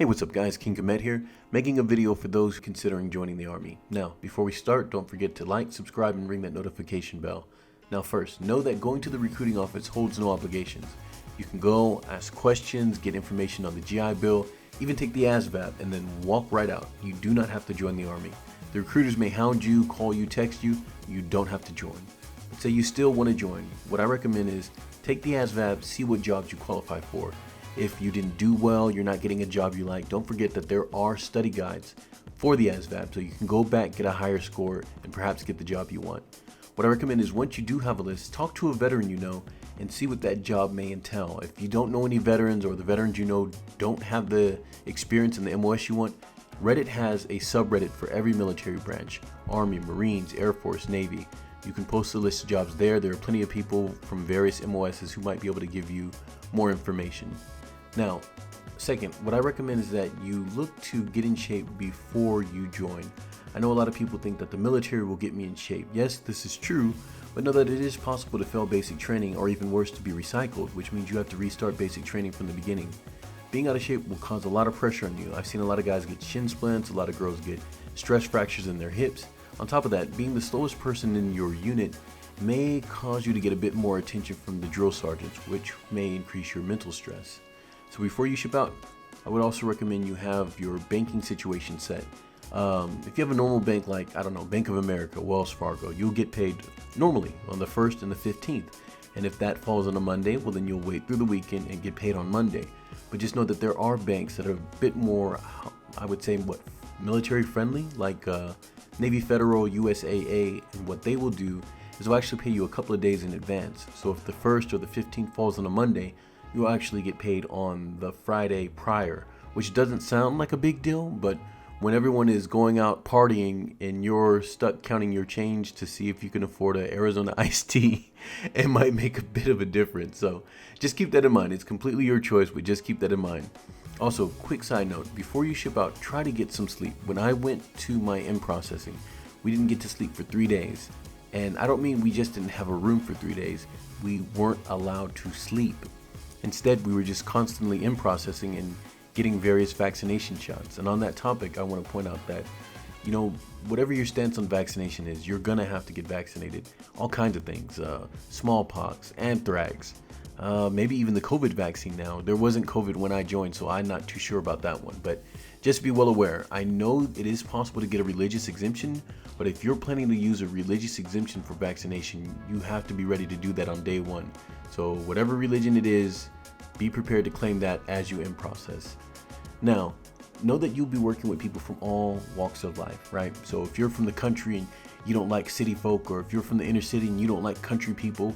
Hey, what's up guys, King Komet here, making a video for those considering joining the army. Now, before we start, don't forget to like, subscribe, and ring that notification bell. Now first, know that going to the recruiting office holds no obligations. You can go, ask questions, get information on the GI Bill, even take the ASVAB, and then walk right out. You do not have to join the army. The recruiters may hound you, call you, text you, you don't have to join. But say you still want to join, what I recommend is take the ASVAB, see what jobs you qualify for. If you didn't do well, you're not getting a job you like, don't forget that there are study guides for the ASVAB, so you can go back, get a higher score, and perhaps get the job you want. What I recommend is once you do have a list, talk to a veteran you know and see what that job may entail. If you don't know any veterans or the veterans you know don't have the experience in the MOS you want, Reddit has a subreddit for every military branch: Army, Marines, Air Force, Navy. You can post a list of jobs there. There are plenty of people from various MOSs who might be able to give you more information. Now, second, what I recommend is that you look to get in shape before you join. I know a lot of people think that the military will get me in shape. Yes, this is true, but know that it is possible to fail basic training, or even worse, to be recycled, which means you have to restart basic training from the beginning. Being out of shape will cause a lot of pressure on you. I've seen a lot of guys get shin splints, a lot of girls get stress fractures in their hips. On top of that, being the slowest person in your unit may cause you to get a bit more attention from the drill sergeants, which may increase your mental stress. So before you ship out, I would also recommend you have your banking situation set. If you have a normal bank like, I don't know, Bank of America, Wells Fargo, you'll get paid normally on the 1st and the 15th. And if that falls on a Monday, well then you'll wait through the weekend and get paid on Monday. But just know that there are banks that are a bit more, I would say, military friendly, like Navy Federal, USAA, and what they will do is they'll actually pay you a couple of days in advance. So if the 1st or the 15th falls on a Monday, you'll actually get paid on the Friday prior, which doesn't sound like a big deal, but when everyone is going out partying and you're stuck counting your change to see if you can afford an Arizona iced tea, it might make a bit of a difference. So just keep that in mind. It's completely your choice, but just keep that in mind. Also, quick side note, before you ship out, try to get some sleep. When I went to my in-processing, we didn't get to sleep for 3 days. And I don't mean we just didn't have a room for 3 days. We weren't allowed to sleep. Instead, we were just constantly in processing and getting various vaccination shots. And on that topic, I want to point out that, whatever your stance on vaccination is, you're going to have to get vaccinated. All kinds of things, smallpox, anthrax, maybe even the COVID vaccine now. There wasn't COVID when I joined, so I'm not too sure about that one. But just be well aware, I know it is possible to get a religious exemption, but if you're planning to use a religious exemption for vaccination, you have to be ready to do that on day one. So whatever religion it is, be prepared to claim that as you in process. Now, know that you'll be working with people from all walks of life, right? So if you're from the country and you don't like city folk, or if you're from the inner city and you don't like country people,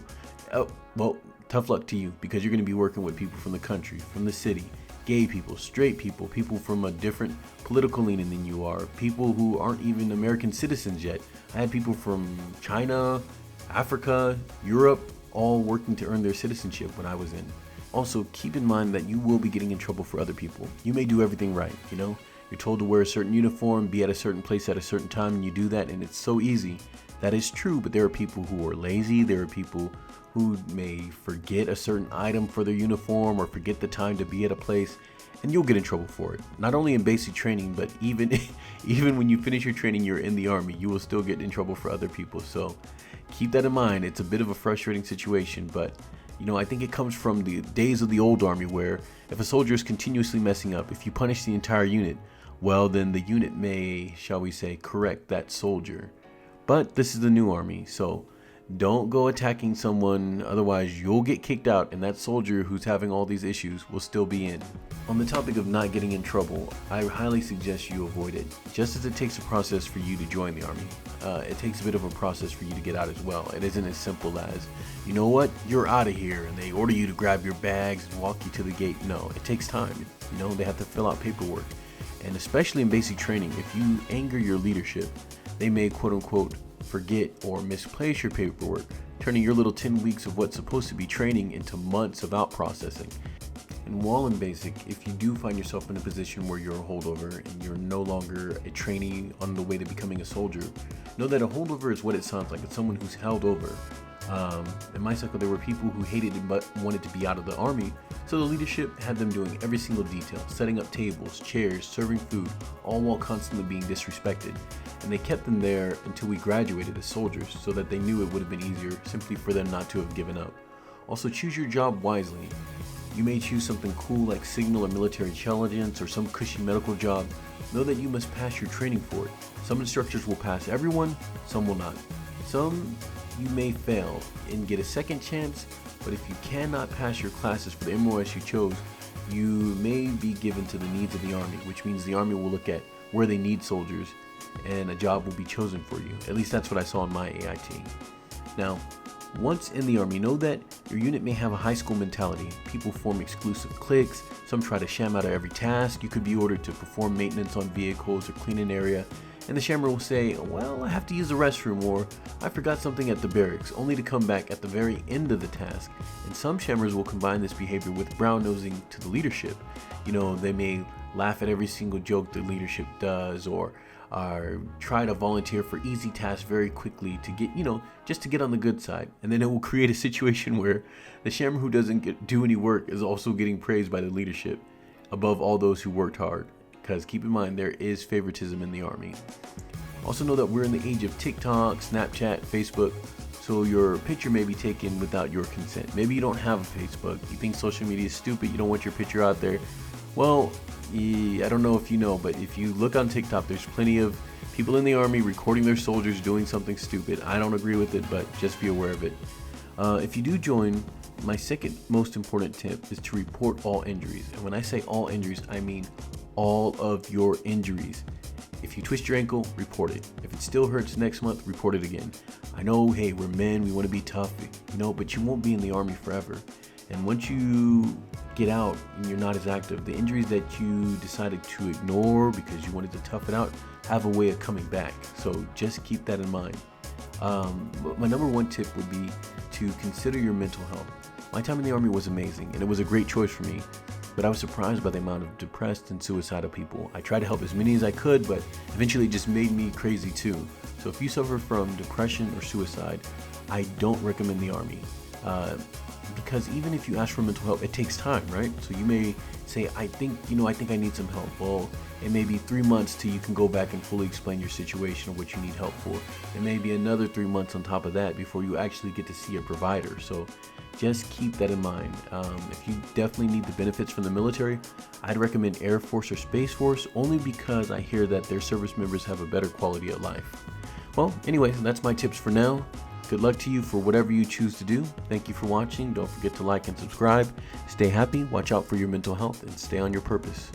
well, tough luck to you, because you're going to be working with people from the country, from the city, gay people, straight people, people from a different political leaning than you are, people who aren't even American citizens yet. I had people from China, Africa, Europe, all working to earn their citizenship when I was in. Also, keep in mind that you will be getting in trouble for other people. You may do everything right, you're told to wear a certain uniform, be at a certain place at a certain time, and you do that, and it's so easy. That is true, but there are people who are lazy, there are people who may forget a certain item for their uniform or forget the time to be at a place, and you'll get in trouble for it. Not only in basic training, but even when you finish your training, you're in the army, you will still get in trouble for other people. So keep that in mind. It's a bit of a frustrating situation, but I think it comes from the days of the old army, where if a soldier is continuously messing up, if you punish the entire unit, well, then the unit may, shall we say, correct that soldier. But this is the new army, so don't go attacking someone, otherwise you'll get kicked out and that soldier who's having all these issues will still be in. On the topic of not getting in trouble, I highly suggest you avoid it. Just as it takes a process for you to join the army, it takes a bit of a process for you to get out as well. It isn't as simple as, you know what, you're out of here, and they order you to grab your bags and walk you to the gate. No, it takes time. They have to fill out paperwork. And especially in basic training, if you anger your leadership, they may quote unquote forget or misplace your paperwork, turning your little 10 weeks of what's supposed to be training into months of out processing. And while in basic, if you do find yourself in a position where you're a holdover and you're no longer a trainee on the way to becoming a soldier, know that a holdover is what it sounds like. It's someone who's held over. In my cycle, there were people who hated it but wanted to be out of the Army, so the leadership had them doing every single detail, setting up tables, chairs, serving food, all while constantly being disrespected. And they kept them there until we graduated as soldiers, so that they knew it would have been easier simply for them not to have given up. Also, choose your job wisely. You may choose something cool like signal or military intelligence or some cushy medical job. Know that you must pass your training for it. Some instructors will pass everyone, some will not. Some you may fail and get a second chance, but if you cannot pass your classes for the MOS you chose, you may be given to the needs of the Army, which means the Army will look at where they need soldiers and a job will be chosen for you. At least that's what I saw in my AIT. Now, once in the Army, know that your unit may have a high school mentality. People form exclusive cliques, some try to sham out of every task. You could be ordered to perform maintenance on vehicles or clean an area, and the shammer will say, well, I have to use the restroom, or I forgot something at the barracks, only to come back at the very end of the task. And some shammers will combine this behavior with brown-nosing to the leadership. They may laugh at every single joke the leadership does, or try to volunteer for easy tasks very quickly to get, just to get on the good side. And then it will create a situation where the shammer who doesn't do any work is also getting praised by the leadership above all those who worked hard. Because keep in mind, there is favoritism in the Army. Also know that we're in the age of TikTok, Snapchat, Facebook, so your picture may be taken without your consent. Maybe you don't have a Facebook, you think social media is stupid, you don't want your picture out there. Well, I don't know if you know, but if you look on TikTok, there's plenty of people in the Army recording their soldiers doing something stupid. I don't agree with it, but just be aware of it. If you do join, my second most important tip is to report all injuries. And when I say all injuries, I mean all of your injuries. If you twist your ankle, report it. If it still hurts next month, report it again. I know, hey, we're men, we want to be tough, but you won't be in the Army forever. And once you get out and you're not as active, the injuries that you decided to ignore because you wanted to tough it out have a way of coming back. So just keep that in mind. My number one tip would be to consider your mental health. My time in the Army was amazing, and it was a great choice for me. But I was surprised by the amount of depressed and suicidal people. I tried to help as many as I could, but eventually it just made me crazy too. So if you suffer from depression or suicide, I don't recommend the Army. Because even if you ask for mental help, it takes time, right? So you may say, I think I need some help. Well, it may be 3 months till you can go back and fully explain your situation or what you need help for. It may be another 3 months on top of that before you actually get to see a provider. So just keep that in mind. If you definitely need the benefits from the military, I'd recommend Air Force or Space Force, only because I hear that their service members have a better quality of life. Well, anyway, that's my tips for now. Good luck to you for whatever you choose to do. Thank you for watching. Don't forget to like and subscribe. Stay happy, watch out for your mental health, and stay on your purpose.